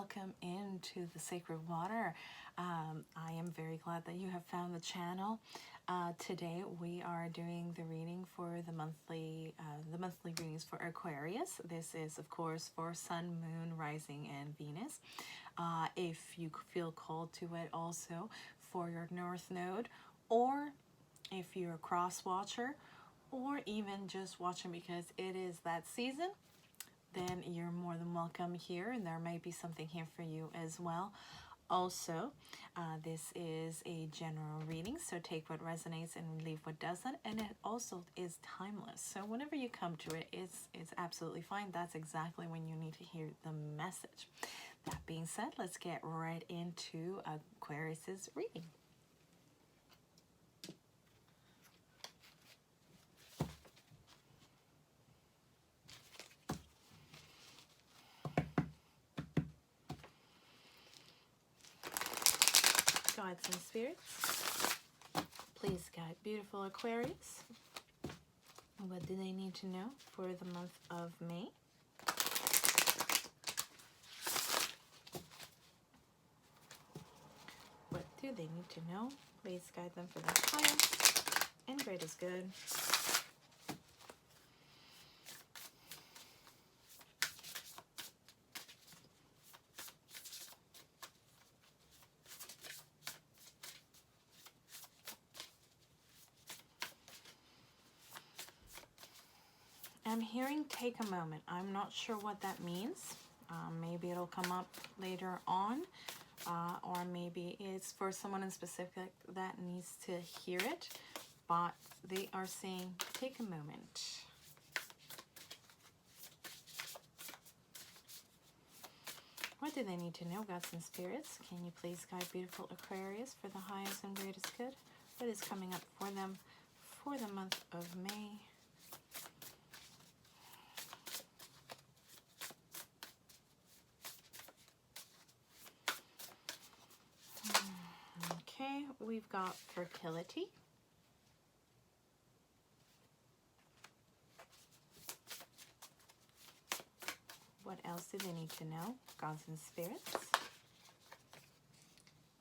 welcome into the sacred water. I am very glad that you have found the channel. Today we are doing the reading for the monthly readings for Aquarius. This is of course for Sun, Moon, Rising, and Venus. If you feel called to it, also for your North Node, or if you're a cross watcher, or even just watching because it is that season, then you're more than welcome here, and there might be something here for you as well. Also, this is a general reading, so take what resonates and leave what doesn't, and it also is timeless. So whenever you come to it, it's absolutely fine. That's exactly when you need to hear the message. That being said, let's get right into Aquarius's reading. Gods and spirits, please guide beautiful Aquarius. What do they need to know for the month of May? What do they need to know? Please guide them for their highest and greatest good. I'm hearing take a moment. I'm not sure what that means. Maybe it'll come up later on, or maybe it's for someone in specific that needs to hear it, but they are saying take a moment. What do they need to know, gods and spirits? Can you please guide beautiful Aquarius for the highest and greatest good? What is coming up for them for the month of May? Okay, we've got fertility. What else do they need to know, gods and spirits?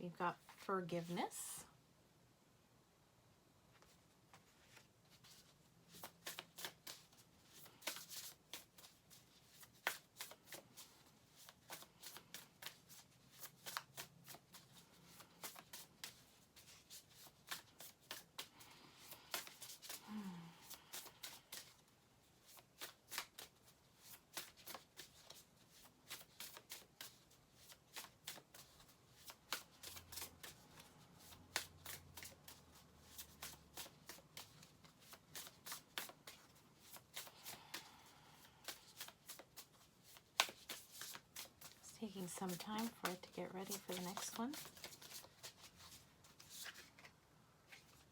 We've got forgiveness. Taking some time for it to get ready for the next one.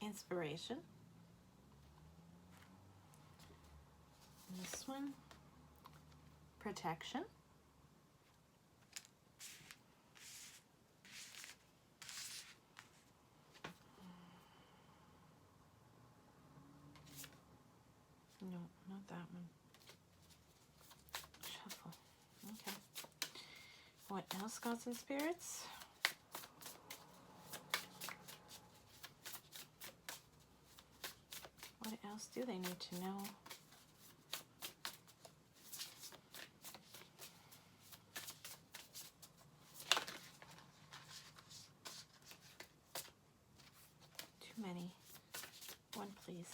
Inspiration. And this one, protection. No, not that one. Shuffle. Okay. What else, gods and spirits? What else do they need to know? Too many. One, please.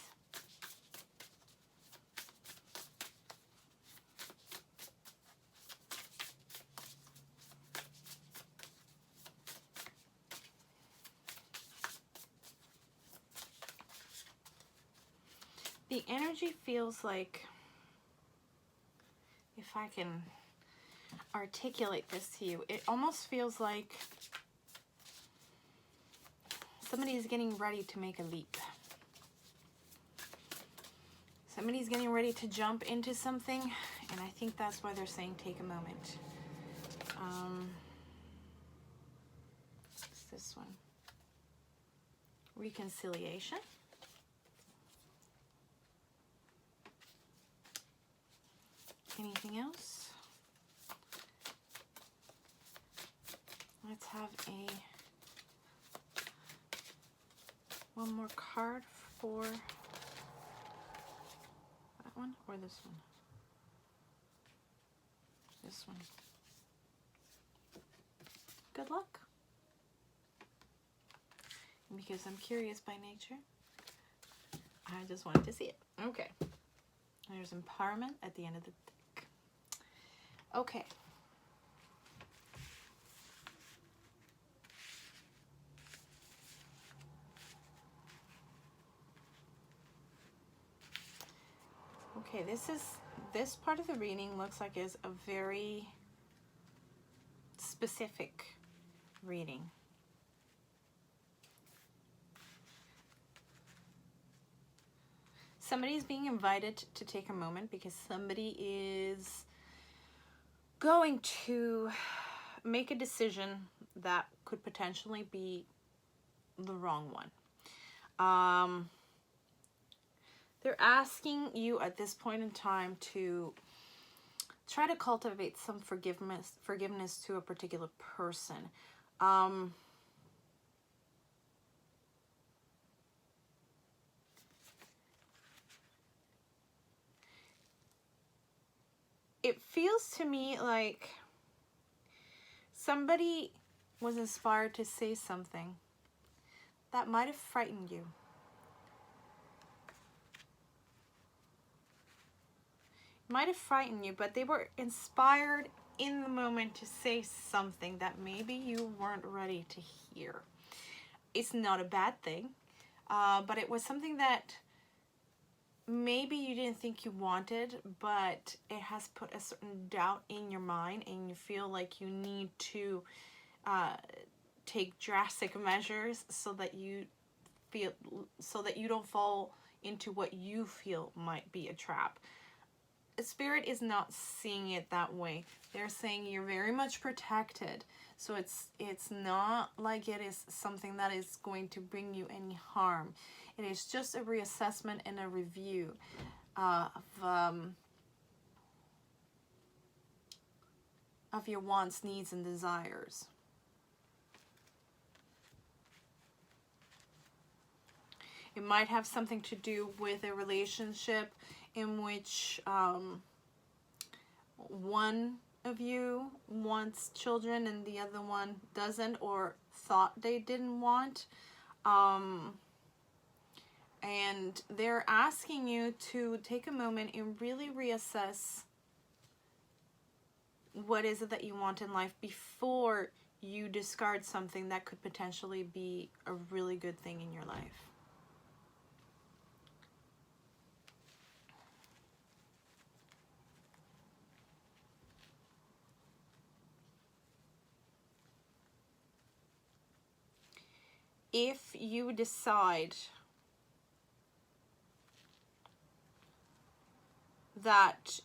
The energy feels like, if I can articulate this to you, it almost feels like somebody is getting ready to make a leap. Somebody's getting ready to jump into something, and I think that's why they're saying take a moment. What's this one? Reconciliation. Anything else? have one more card for that one or this one? This one. Good luck. Because I'm curious by nature, I just wanted to see it. Okay. There's empowerment at the end of the deck. Okay. Okay, this part of the reading looks like is a very specific reading. Somebody's being invited to take a moment because somebody is going to make a decision that could potentially be the wrong one. They're asking you at this point in time to try to cultivate some forgiveness to a particular person. It feels to me like somebody was inspired to say something that might have frightened you. Might have frightened you, but they were inspired in the moment to say something that maybe you weren't ready to hear. It's not a bad thing, but it was something that maybe you didn't think you wanted, but it has put a certain doubt in your mind and you feel like you need to take drastic measures so that you don't fall into what you feel might be a trap. Spirit is not seeing it that way. They're saying you're very much protected. So it's not like it is something that is going to bring you any harm. It is just a reassessment and a review of your wants, needs, and desires. It might have something to do with a relationship in which one of you wants children and the other one doesn't, or thought they didn't want. And they're asking you to take a moment and really reassess what is it that you want in life before you discard something that could potentially be a really good thing in your life. If you decide that,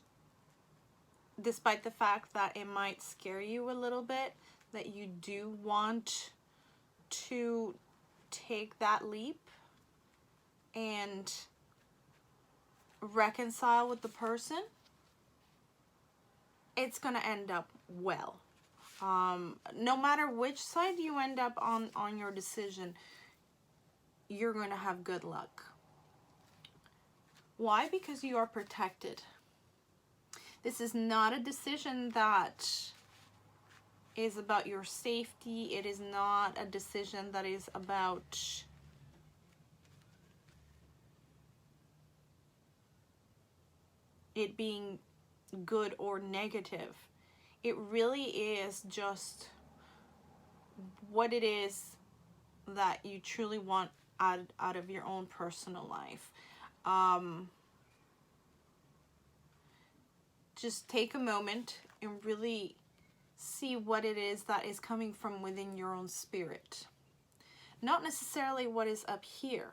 despite the fact that it might scare you a little bit, that you do want to take that leap and reconcile with the person, it's going to end up well. No matter which side you end up on your decision, you're going to have good luck. Why? Because you are protected. This is not a decision that is about your safety. It is not a decision that is about it being good or negative. It really is just what it is that you truly want out of your own personal life. Just take a moment and really see what it is that is coming from within your own spirit. Not necessarily what is up here.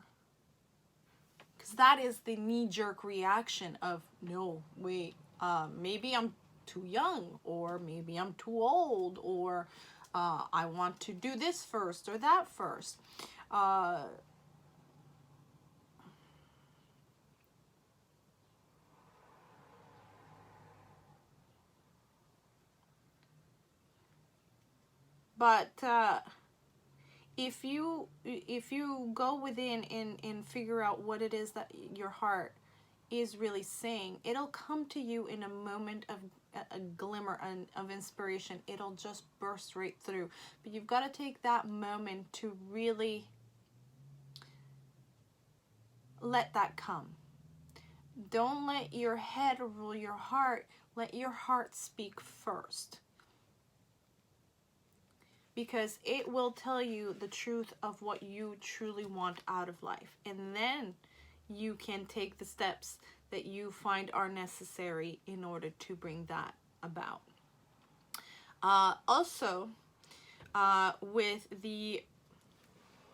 Because that is the knee-jerk reaction of, no, wait, maybe I'm too young, or maybe I'm too old, or I want to do this first or that first. But if you go within and figure out what it is that your heart is really saying, it'll come to you in a moment of a glimmer of inspiration. It'll just burst right through. But you've got to take that moment to really let that come. Don't let your head rule your heart. Let your heart speak first. Because it will tell you the truth of what you truly want out of life. And then you can take the steps that you find are necessary in order to bring that about. Also, with the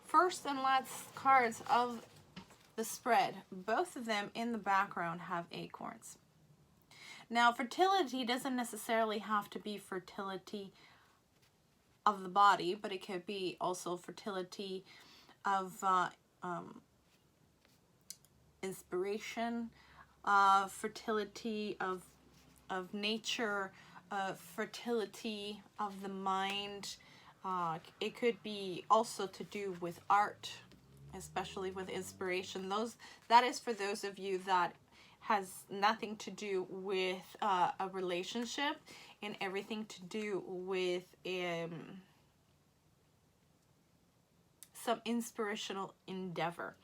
first and last cards of the spread, both of them in the background have acorns. Now, fertility doesn't necessarily have to be fertility of the body, but it could be also fertility of inspiration, fertility of nature, fertility of the mind. It could be also to do with art, especially with inspiration. That is for those of you that has nothing to do with a relationship and everything to do with some inspirational endeavor.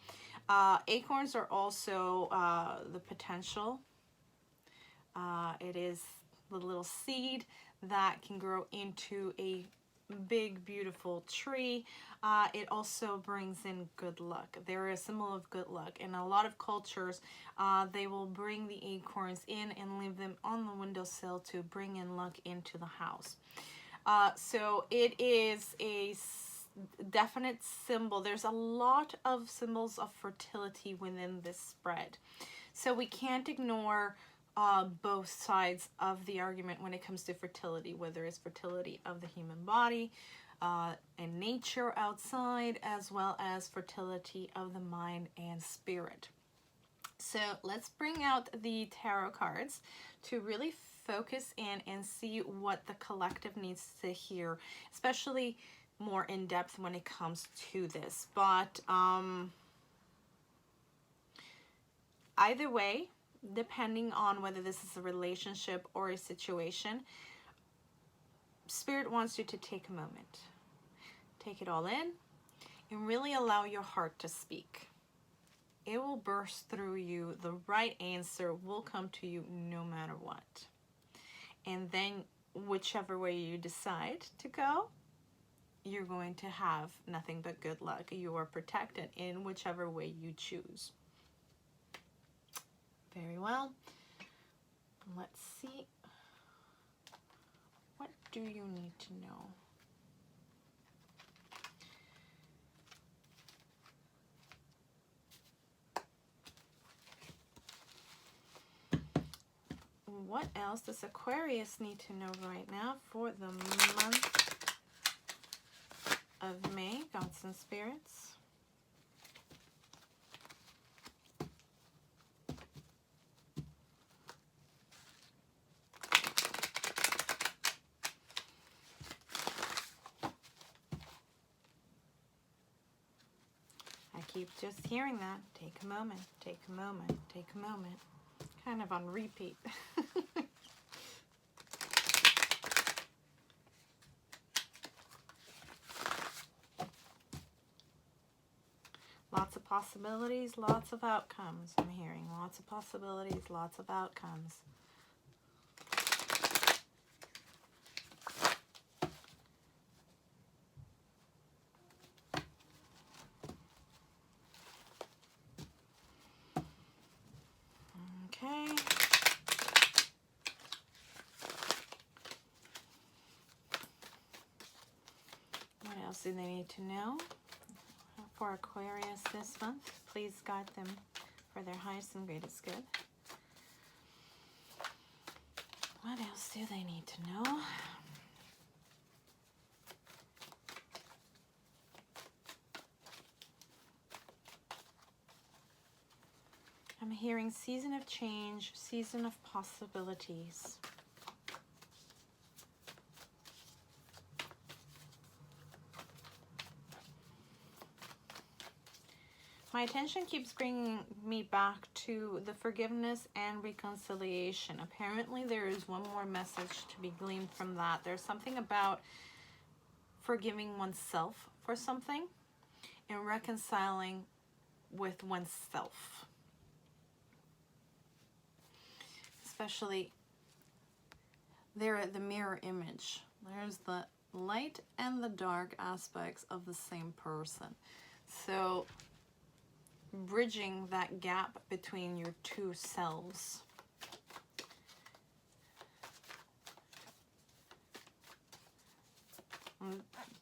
Acorns are also the potential. It is the little seed that can grow into a big, beautiful tree. It also brings in good luck. They're a symbol of good luck. In a lot of cultures, they will bring the acorns in and leave them on the windowsill to bring in luck into the house. So it is a definite symbol. There's a lot of symbols of fertility within this spread. So we can't ignore both sides of the argument when it comes to fertility, whether it's fertility of the human body and nature outside, as well as fertility of the mind and spirit. So let's bring out the tarot cards to really focus in and see what the collective needs to hear, especially more in depth when it comes to this. But either way, depending on whether this is a relationship or a situation, Spirit wants you to take a moment. Take it all in and really allow your heart to speak. It will burst through you. The right answer will come to you no matter what. And then whichever way you decide to go, you're going to have nothing but good luck. You are protected in whichever way you choose. Very well. Let's see. What do you need to know? What else does Aquarius need to know right now for the month of May, gods and spirits? I keep just hearing that. Take a moment, take a moment, take a moment. Kind of on repeat. Lots of possibilities, lots of outcomes. I'm hearing lots of possibilities, lots of outcomes. Okay. What else do they need to know for Aquarius this month? Please guide them for their highest and greatest good. What else do they need to know? I'm hearing season of change, season of possibilities. My attention keeps bringing me back to the forgiveness and reconciliation. Apparently there is one more message to be gleaned from that. There's something about forgiving oneself for something and reconciling with oneself. Especially there at the mirror image. There's the light and the dark aspects of the same person. So bridging that gap between your two selves.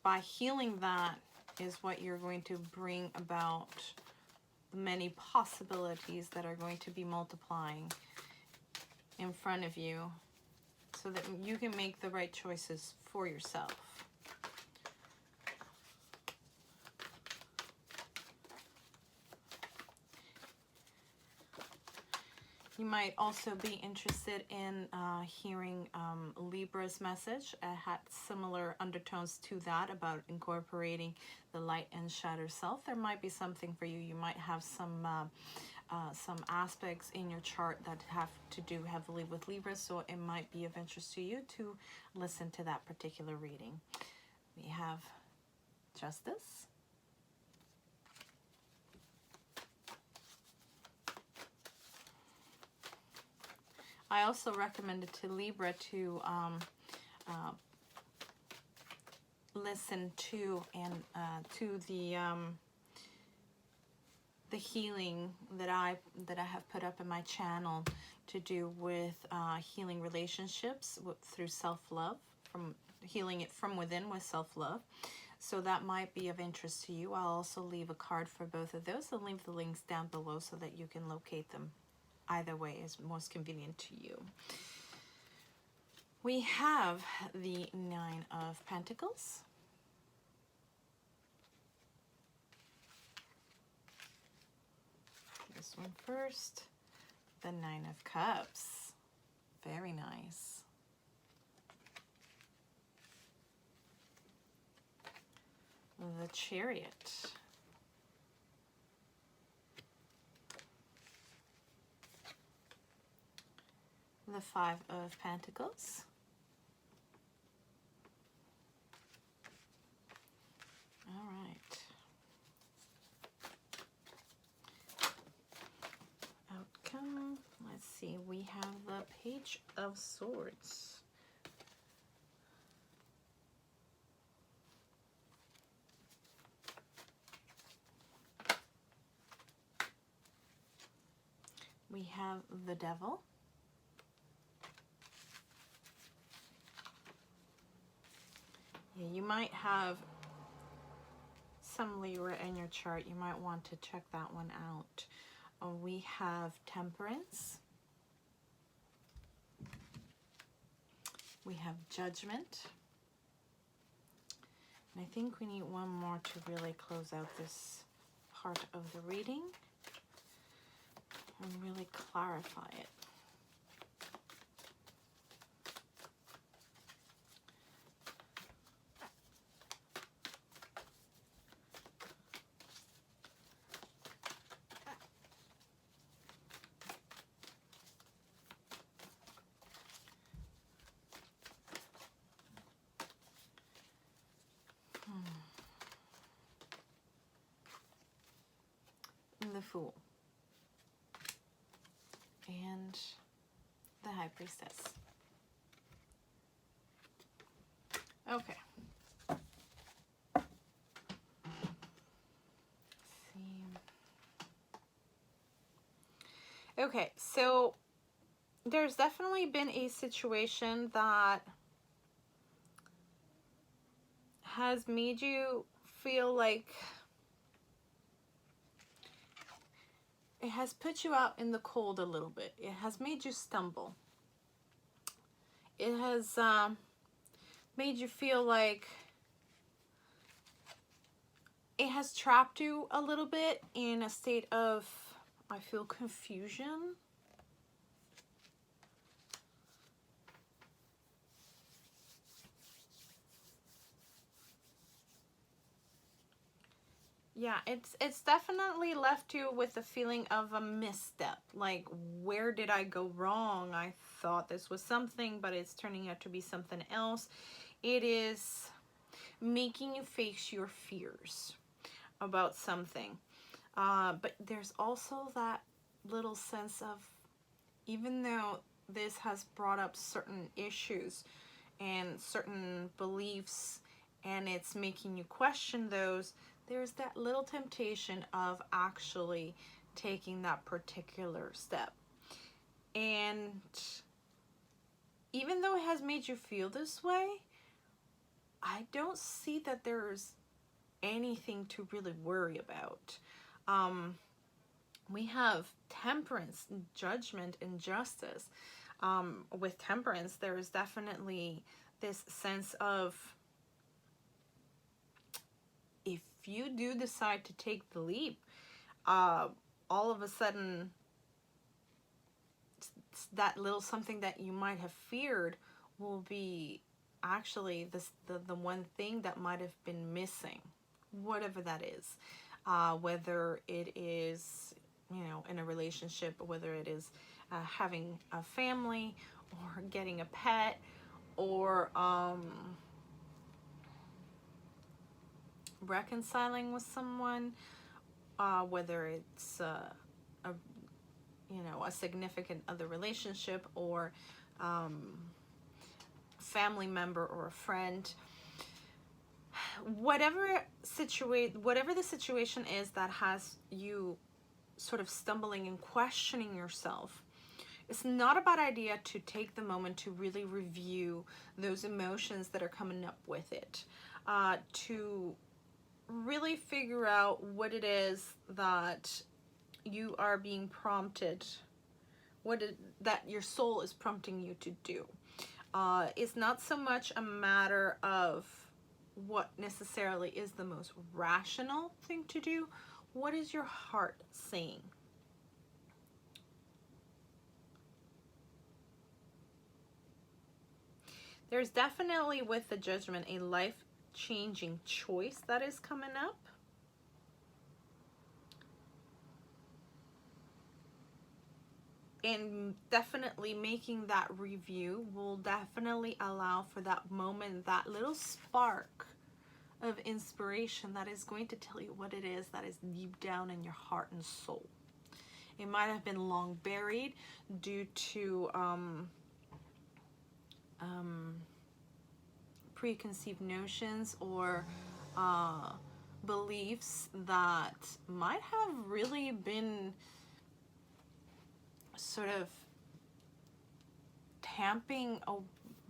By healing that is what you're going to bring about the many possibilities that are going to be multiplying in front of you so that you can make the right choices for yourself. You might also be interested in hearing Libra's message. It had similar undertones to that about incorporating the light and shadow self. There might be something for you. You might have some aspects in your chart that have to do heavily with Libra, so it might be of interest to you to listen to that particular reading. We have Justice. I also recommended to Libra to listen to and to the healing that I have put up in my channel to do with healing relationships through self-love, from healing it from within with self-love. So that might be of interest to you. I'll also leave a card for both of those. I'll leave the links down below so that you can locate them. Either way is most convenient to you. We have the Nine of Pentacles. This one first. The Nine of Cups. Very nice. The Chariot. The Five of Pentacles. All right. Outcome. Let's see. We have the Page of Swords. We have the Devil. Yeah, you might have some Libra in your chart. You might want to check that one out. We have Temperance. We have Judgment. And I think we need one more to really close out this part of the reading and really clarify it. The Fool and the High Priestess. Okay. Okay, so there's definitely been a situation that has made you feel like it has put you out in the cold a little bit. It has made you stumble. It has made you feel like it has trapped you a little bit in a state of, I feel, confusion. Yeah, it's definitely left you with a feeling of a misstep. Like, where did I go wrong? I thought this was something, but it's turning out to be something else. It is making you face your fears about something. But there's also that little sense of, even though this has brought up certain issues and certain beliefs, and it's making you question those, there's that little temptation of actually taking that particular step. And even though it has made you feel this way, I don't see that there's anything to really worry about. We have temperance, judgment, and justice. With temperance, there is definitely this sense of, if you do decide to take the leap, all of a sudden, that little something that you might have feared will be actually the one thing that might have been missing, whatever that is. Whether it is, you know, in a relationship, whether it is having a family, or getting a pet, or reconciling with someone, whether it's you know, a significant other relationship, or family member, or a friend. Whatever the situation is that has you sort of stumbling and questioning yourself, it's not a bad idea to take the moment to really review those emotions that are coming up with it, to really figure out what it is that you are being prompted, that your soul is prompting you to do. It's not so much a matter of what necessarily is the most rational thing to do. What is your heart saying? There's definitely, with the Judgment, a life-changing choice that is coming up. And definitely making that review will definitely allow for that moment, that little spark of inspiration that is going to tell you what it is that is deep down in your heart and soul. It might have been long buried due to preconceived notions, or beliefs that might have really been sort of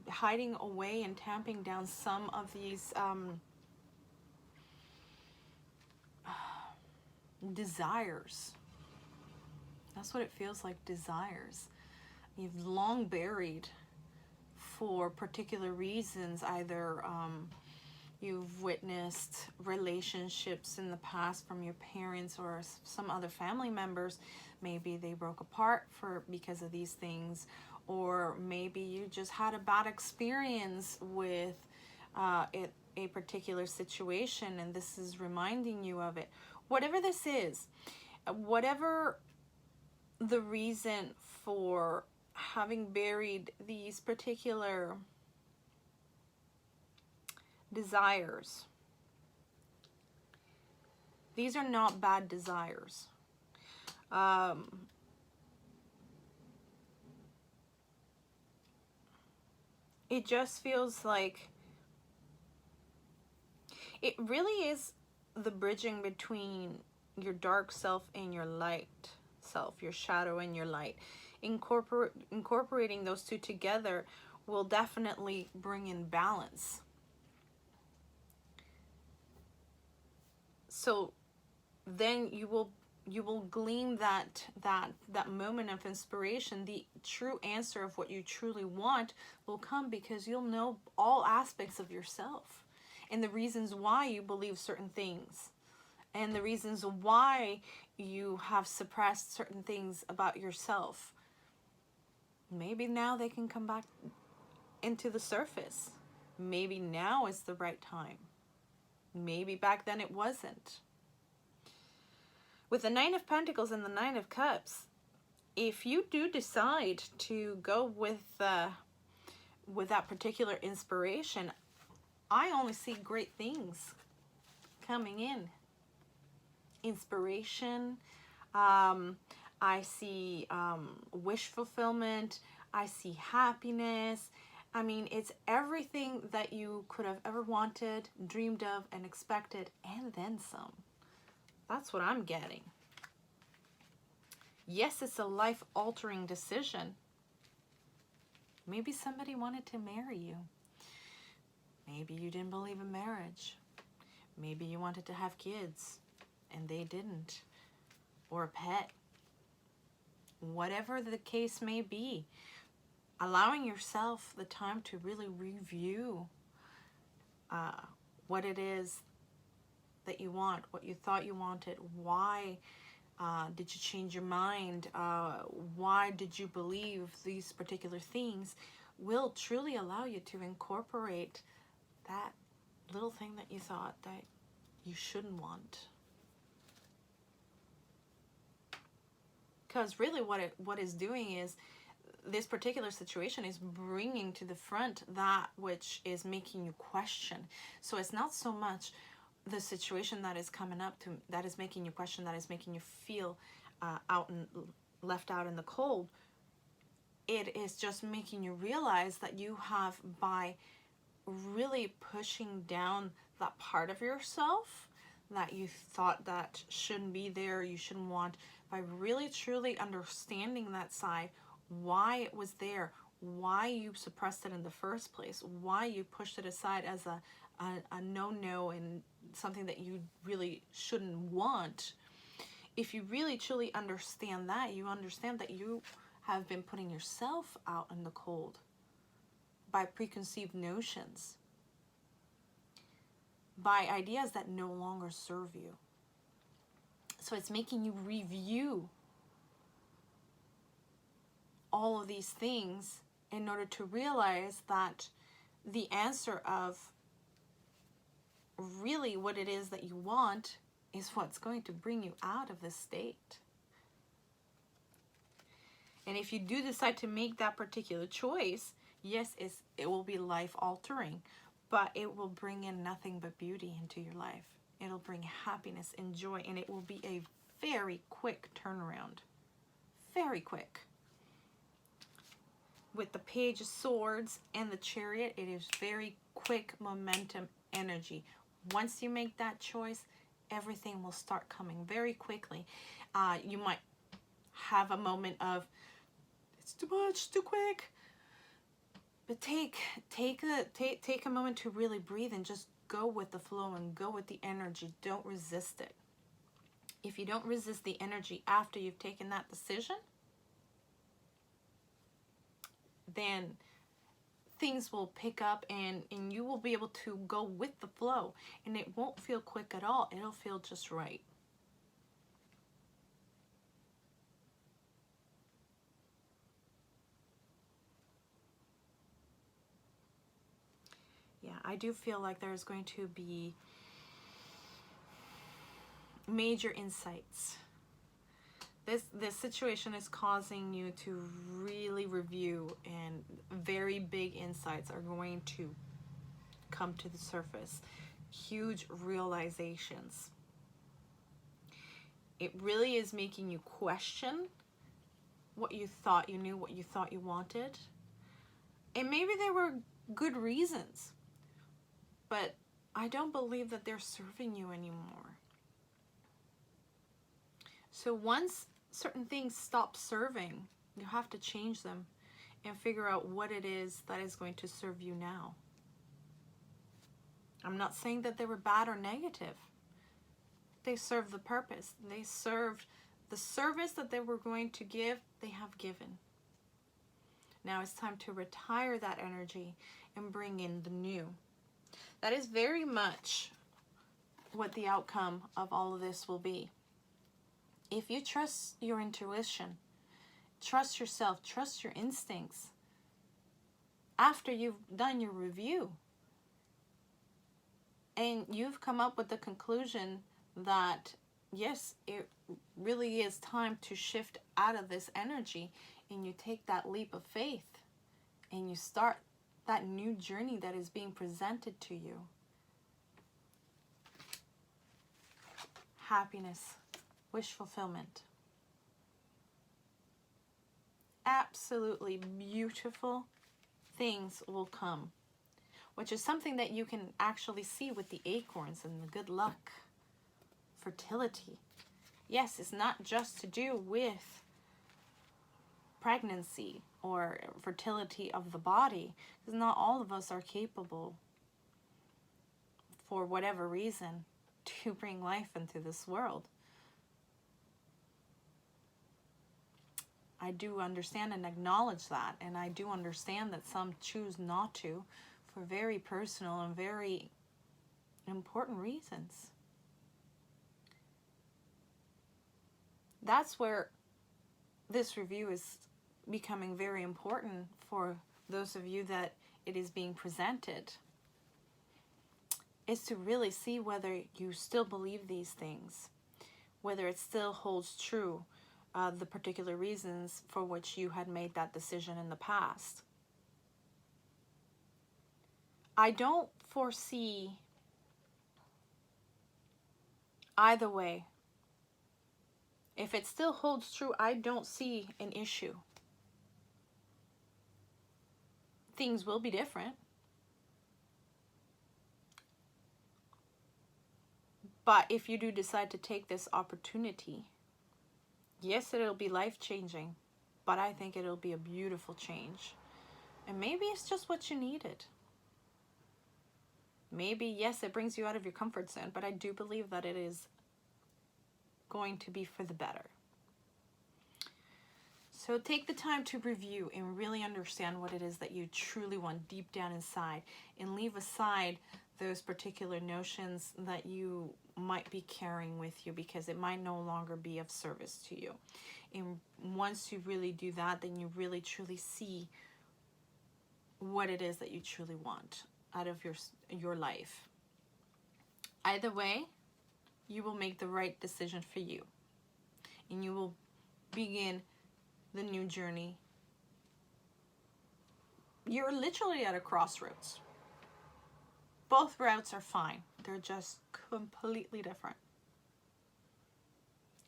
hiding away and tamping down some of these desires. That's what it feels like, desires. You've long buried for particular reasons. Either you've witnessed relationships in the past from your parents or some other family members. Maybe they broke apart because of these things, or maybe you just had a bad experience with a particular situation, and this is reminding you of it. Whatever this is, whatever the reason for having buried these particular desires, these are not bad desires. It just feels like it really is the bridging between your dark self and your light self, your shadow and your light. Incorporating those two together will definitely bring in balance. So then you will glean that moment of inspiration. The true answer of what you truly want will come, because you'll know all aspects of yourself and the reasons why you believe certain things, and the reasons why you have suppressed certain things about yourself. Maybe now they can come back into the surface. Maybe now is the right time. Maybe back then it wasn't. With the Nine of Pentacles and the Nine of Cups, if you do decide to go with that particular inspiration, I only see great things coming in. Inspiration, I see wish fulfillment, I see happiness. I mean, it's everything that you could have ever wanted, dreamed of, and expected, and then some. That's what I'm getting. Yes, it's a life-altering decision. Maybe somebody wanted to marry you. Maybe you didn't believe in marriage. Maybe you wanted to have kids and they didn't. Or a pet. Whatever the case may be, allowing yourself the time to really review what it is that you want, what you thought you wanted, why did you change your mind, why did you believe these particular things, will truly allow you to incorporate that little thing that you thought that you shouldn't want. Because really what is doing is, this particular situation is bringing to the front that which is making you question. So it's not so much the situation that is coming up to that is making you question, that is making you feel out and left out in the cold. It is just making you realize that you have, by really pushing down that part of yourself that you thought that shouldn't be there, you shouldn't want, by really truly understanding that side, why it was there, why you suppressed it in the first place, why you pushed it aside as a no-no and something that you really shouldn't want. If you really truly understand that, you understand that you have been putting yourself out in the cold by preconceived notions, by ideas that no longer serve you. So it's making you review all of these things in order to realize that the answer of really what it is that you want is what's going to bring you out of this state. And if you do decide to make that particular choice, yes, it will be life-altering, but it will bring in nothing but beauty into your life. It'll bring happiness and joy, and it will be a very quick turnaround. Very quick. With the Page of Swords and the Chariot, it is very quick momentum energy. Once you make that choice, everything will start coming very quickly. You might have a moment of, it's too much, too quick. But take a moment to really breathe and just go with the flow and go with the energy. Don't resist it. If you don't resist the energy after you've taken that decision, then things will pick up and you will be able to go with the flow. And it won't feel quick at all. It'll feel just right. Yeah, I do feel like there's going to be major insights. This situation is causing you to really review, and very big insights are going to come to the surface. Huge realizations. It really is making you question what you thought you knew, what you thought you wanted. And maybe there were good reasons, but I don't believe that they're serving you anymore. So once certain things stop serving, you have to change them and figure out what it is that is going to serve you now. I'm not saying that they were bad or negative. They served the purpose. They served the service that they were going to give, they have given. Now it's time to retire that energy and bring in the new. That is very much what the outcome of all of this will be. If you trust your intuition, trust yourself, trust your instincts, after you've done your review and you've come up with the conclusion that yes, it really is time to shift out of this energy, and you take that leap of faith and you start that new journey that is being presented to you. Happiness, wish fulfillment. Absolutely beautiful things will come, which is something that you can actually see with the acorns and the good luck. Fertility. Yes, it's not just to do with pregnancy or fertility of the body, because not all of us are capable, for whatever reason, to bring life into this world. I do understand and acknowledge that, and I do understand that some choose not to for very personal and very important reasons. That's where this review is becoming very important for those of you that it is being presented, is to really see whether you still believe these things, whether it still holds true, the particular reasons for which you had made that decision in the past. I don't foresee either way. If it still holds true, I don't see an issue. Things will be different. But if you do decide to take this opportunity, yes, it'll be life-changing, but I think it'll be a beautiful change. And maybe it's just what you needed. Maybe, yes, it brings you out of your comfort zone, but I do believe that it is going to be for the better. So take the time to review and really understand what it is that you truly want deep down inside, and leave aside those particular notions that you might be carrying with you, because it might no longer be of service to you. And once you really do that, then you really truly see what it is that you truly want out of your life. Either way, you will make the right decision for you, and you will begin the new journey. You're literally at a crossroads. Both routes are fine. They're just completely different.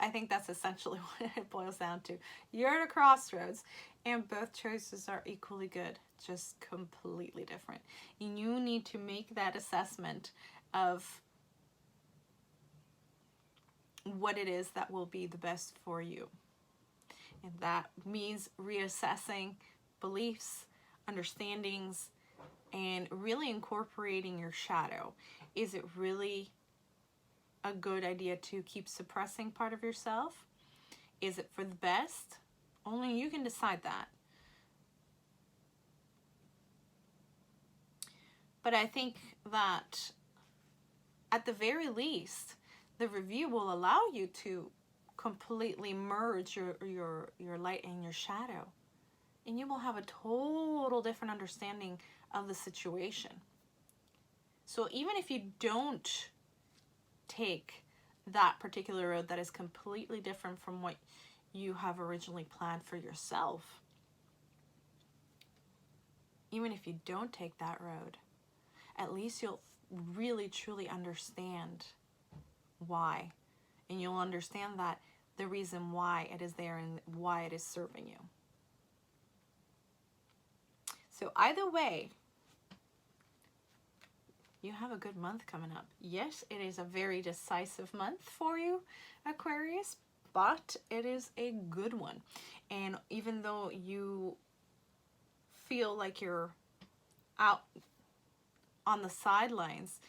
I think that's essentially what it boils down to. You're at a crossroads, and both choices are equally good, just completely different. And you need to make that assessment of what it is that will be the best for you. And that means reassessing beliefs, understandings, and really incorporating your shadow. Is it really a good idea to keep suppressing part of yourself? Is it for the best? Only you can decide that. But I think that at the very least, the review will allow you to completely merge your light and your shadow. And you will have a total different understanding of the situation. So even if you don't take that particular road that is completely different from what you have originally planned for yourself, even if you don't take that road, at least you'll really truly understand why. And you'll understand that the reason why it is there and why it is serving you. So either way, you have a good month coming up. Yes, it is a very decisive month for you, Aquarius, but it is a good one. And even though you feel like you're out on the sidelines,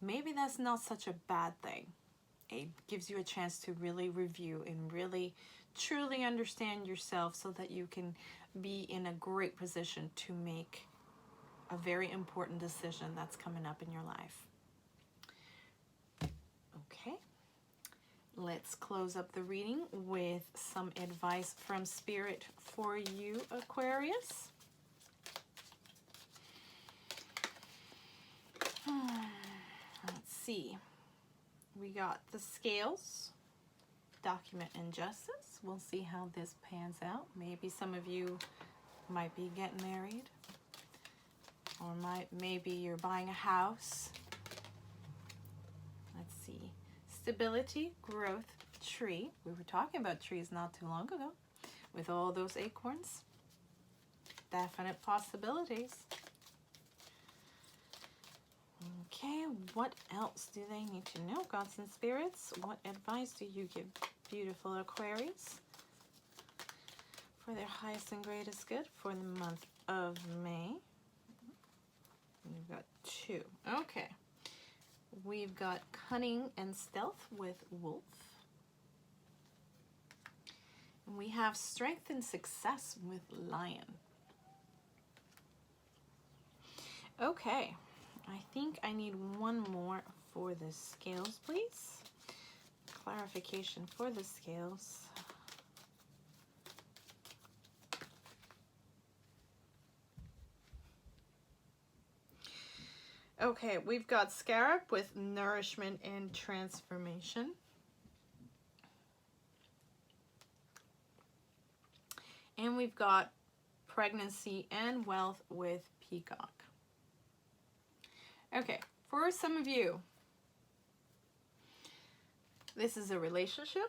maybe that's not such a bad thing. It gives you a chance to really review and really truly understand yourself, so that you can be in a great position to make a very important decision that's coming up in your life. Okay, let's close up the reading with some advice from Spirit for you, Aquarius. Let's see. we got the scales, document injustice. We'll see how this pans out. Maybe some of you might be getting married, or maybe you're buying a house. Let's see. Stability, growth, tree. We were talking about trees not too long ago with all those acorns. Definite possibilities. Okay, what else do they need to know? Gods and spirits, what advice do you give beautiful Aquarius for their highest and greatest good for the month of May? We've got 2. Okay. We've got cunning and stealth with wolf. And we have strength and success with lion. Okay. I think I need one more for the scales, please. Clarification for the scales. Okay, we've got scarab with nourishment and transformation. And we've got pregnancy and wealth with peacock. Okay, for some of you, this is a relationship.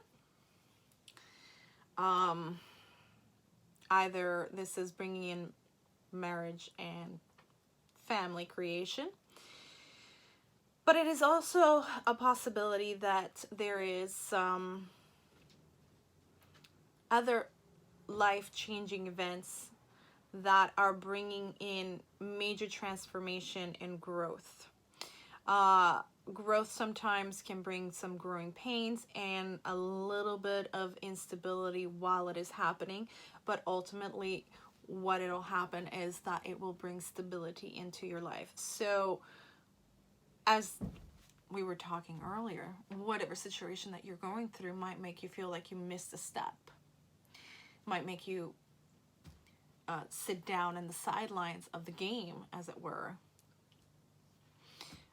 Either this is bringing in marriage and family creation, but it is also a possibility that there is some other life-changing events that are bringing in major transformation and growth. Growth sometimes can bring some growing pains and a little bit of instability while it is happening, but ultimately what it'll happen is that it will bring stability into your life. So as we were talking earlier, whatever situation that you're going through might make you feel like you missed a step, might make you sit down in the sidelines of the game, as it were.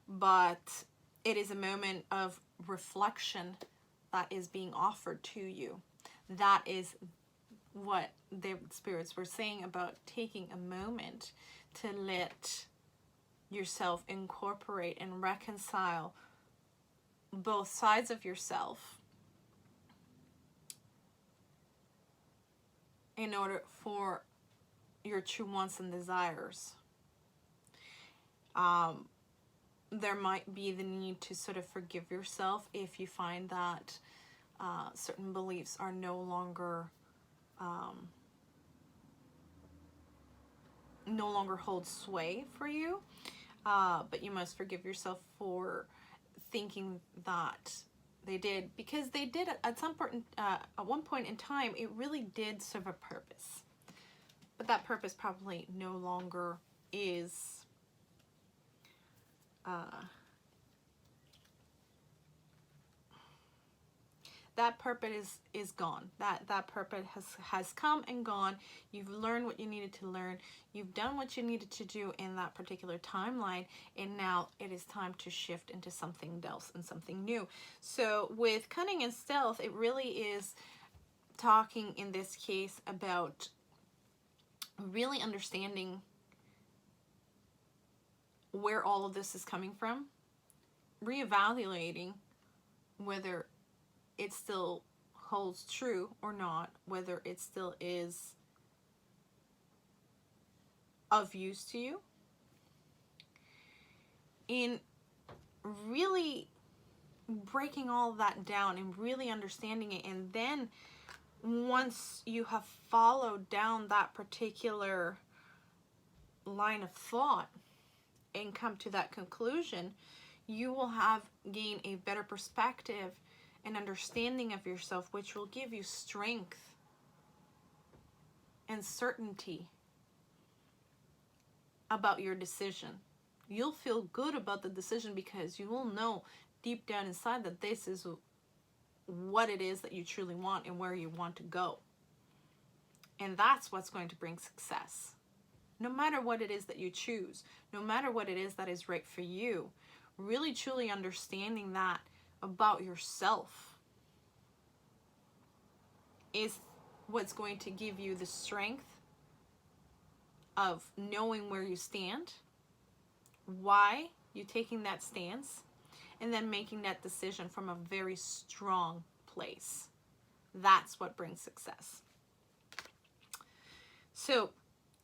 But it is a moment of reflection that is being offered to you. That is what the spirits were saying about taking a moment to let yourself incorporate and reconcile both sides of yourself in order for your true wants and desires. There might be the need to sort of forgive yourself if you find that certain beliefs are no longer hold sway for you, but you must forgive yourself for thinking that they did, because they did at one point in time. It really did serve a purpose, but that purpose probably no longer is that purpose is gone. That purpose has come and gone. You've learned what you needed to learn. You've done what you needed to do in that particular timeline, and now it is time to shift into something else and something new. So with cunning and stealth, it really is talking in this case about really understanding where all of this is coming from, reevaluating whether it still holds true or not, whether it still is of use to you, in really breaking all of that down and really understanding it. And then once you have followed down that particular line of thought and come to that conclusion, you will have gained a better perspective and understanding of yourself, which will give you strength and certainty about your decision. You'll feel good about the decision because you will know deep down inside that this is what it is that you truly want and where you want to go. And that's what's going to bring success. No matter what it is that you choose, no matter what it is that is right for you, really truly understanding that about yourself is what's going to give you the strength of knowing where you stand, why you taking that stance, and then making that decision from a very strong place. That's what brings success. So,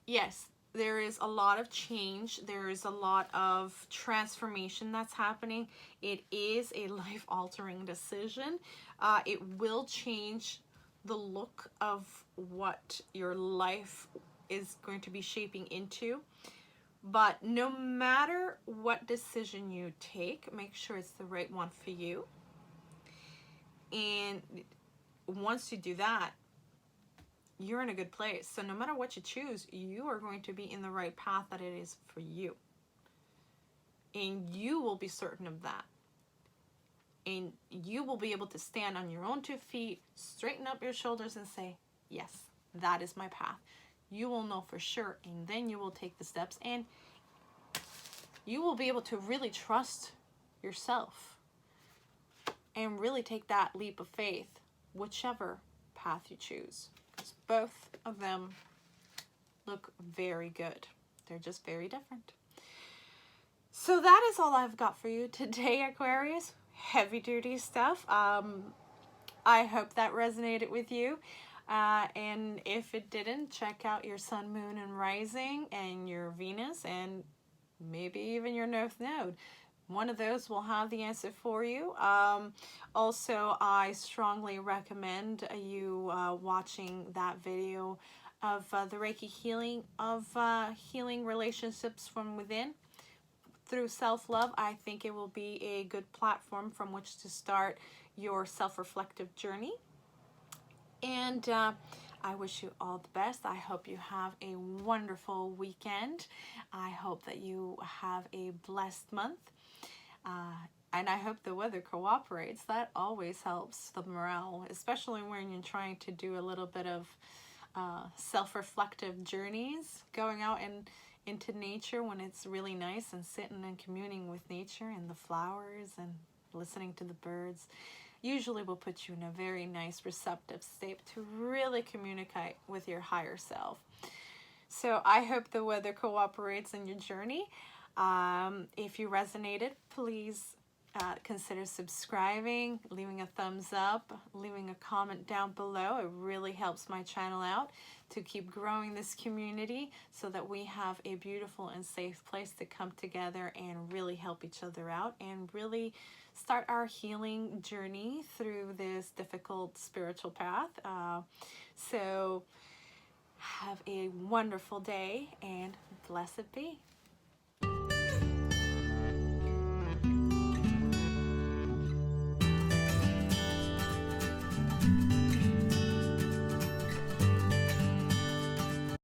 yes, there is a lot of change. There is a lot of transformation that's happening. It is a life-altering decision. It will change the look of what your life is going to be shaping into. But no matter what decision you take, make sure it's the right one for you. And once you do that, you're in a good place. So no matter what you choose, you are going to be in the right path that it is for you. And you will be certain of that. And you will be able to stand on your own 2 feet, straighten up your shoulders and say, yes, that is my path. You will know for sure, and then you will take the steps, and you will be able to really trust yourself and really take that leap of faith, whichever path you choose. Because both of them look very good. They're just very different. So that is all I've got for you today, Aquarius. Heavy duty stuff. I hope that resonated with you. And if it didn't, check out your sun, moon, and rising, and your Venus, and maybe even your North Node. One of those will have the answer for you. Also, I strongly recommend you watching that video of the Reiki healing, of healing relationships from within through self-love. I think it will be a good platform from which to start your self-reflective journey. And I wish you all the best. I hope you have a wonderful weekend. I hope that you have a blessed month. And I hope the weather cooperates. That always helps the morale, especially when you're trying to do a little bit of self-reflective journeys, going out into nature when it's really nice, and sitting and communing with nature and the flowers and listening to the birds. Usually will put you in a very nice, receptive state to really communicate with your higher self. So I hope the weather cooperates in your journey. If you resonated, please consider subscribing, leaving a thumbs up, leaving a comment down below. It really helps my channel out to keep growing this community so that we have a beautiful and safe place to come together and really help each other out and really start our healing journey through this difficult spiritual path. So have a wonderful day, and blessed be.